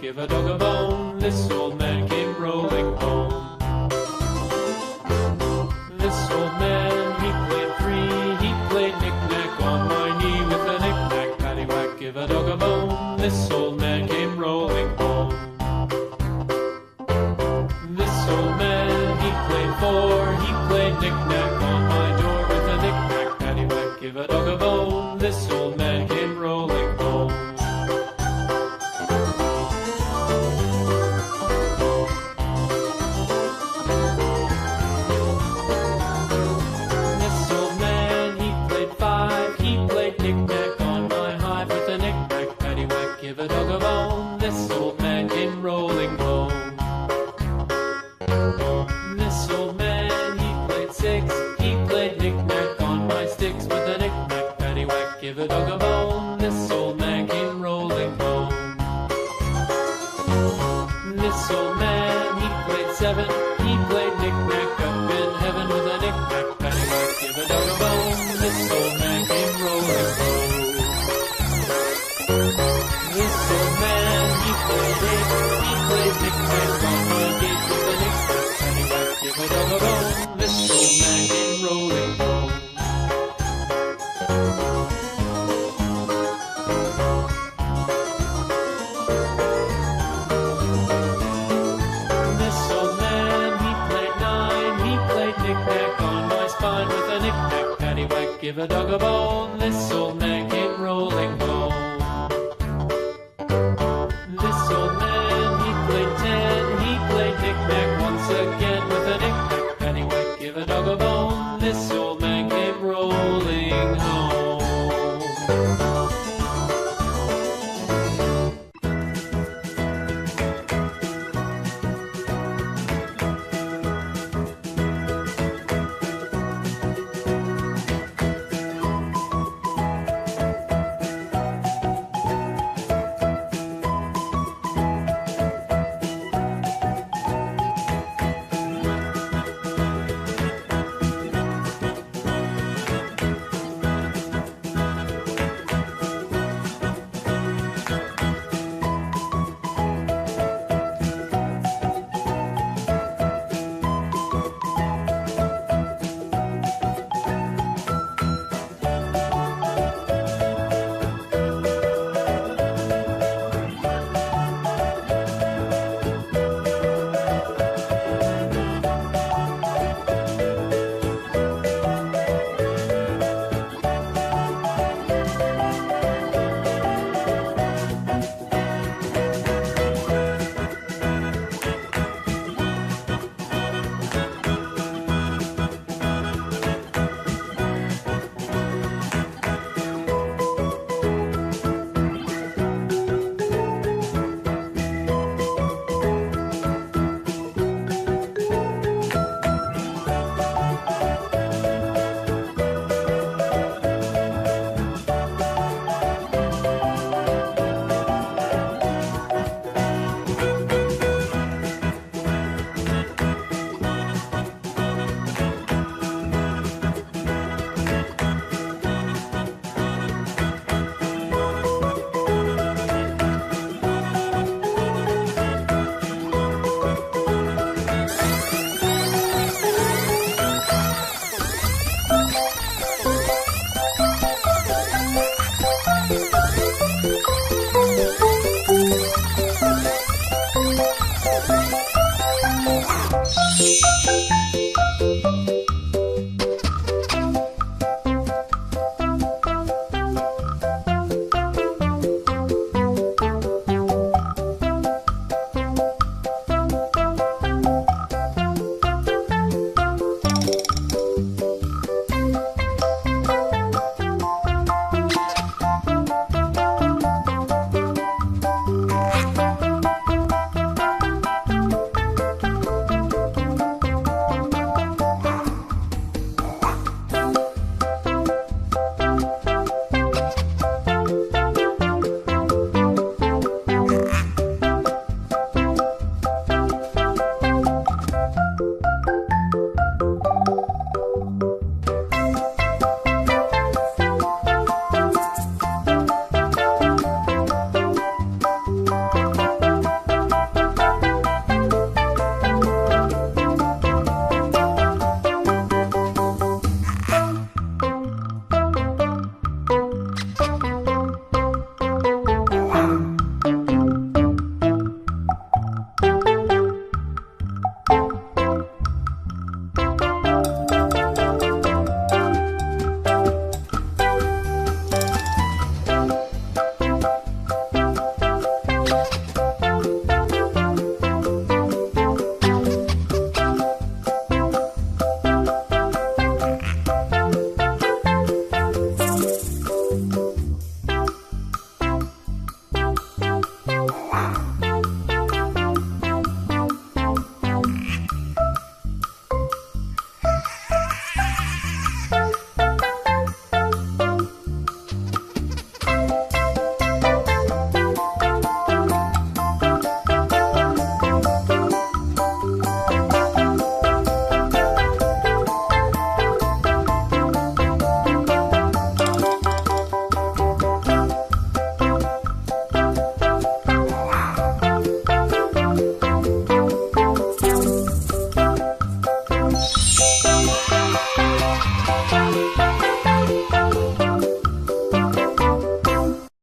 give a dog a bone. This old man came rolling home. This old man, he played three. He played knick-knack on my knee with a knick-knack, paddywhack, give a dog a bone. This old man came rolling home. This old man, he played four. He played knick-knack on my door with a knick-knack, paddywhack, give a dog a bone. This old man came rolling home. This old man, he played five. He played knick-knack on my hive with a knick-knack, paddywhack, give a dog a bone. This old man came rolling home. This old man, he played six. He played knick-knack on my sticks with a knick-knack, paddywhack, give a dog a bone. This old man came rolling home. This old man, he played seven. He played knick-knack up in heaven with a knick-knack, paddywhack, give a dog a bone. This old man came rolling home. This old man, he played eight. He played knick-knack on my gate with a knick-knack, paddywhack, give a dog a bone. This old man came rolling home. This old man, he played nine. He played knick-knack on my spine with a knick-knack, paddywhack, give a dog a bone. This old man came rolling home.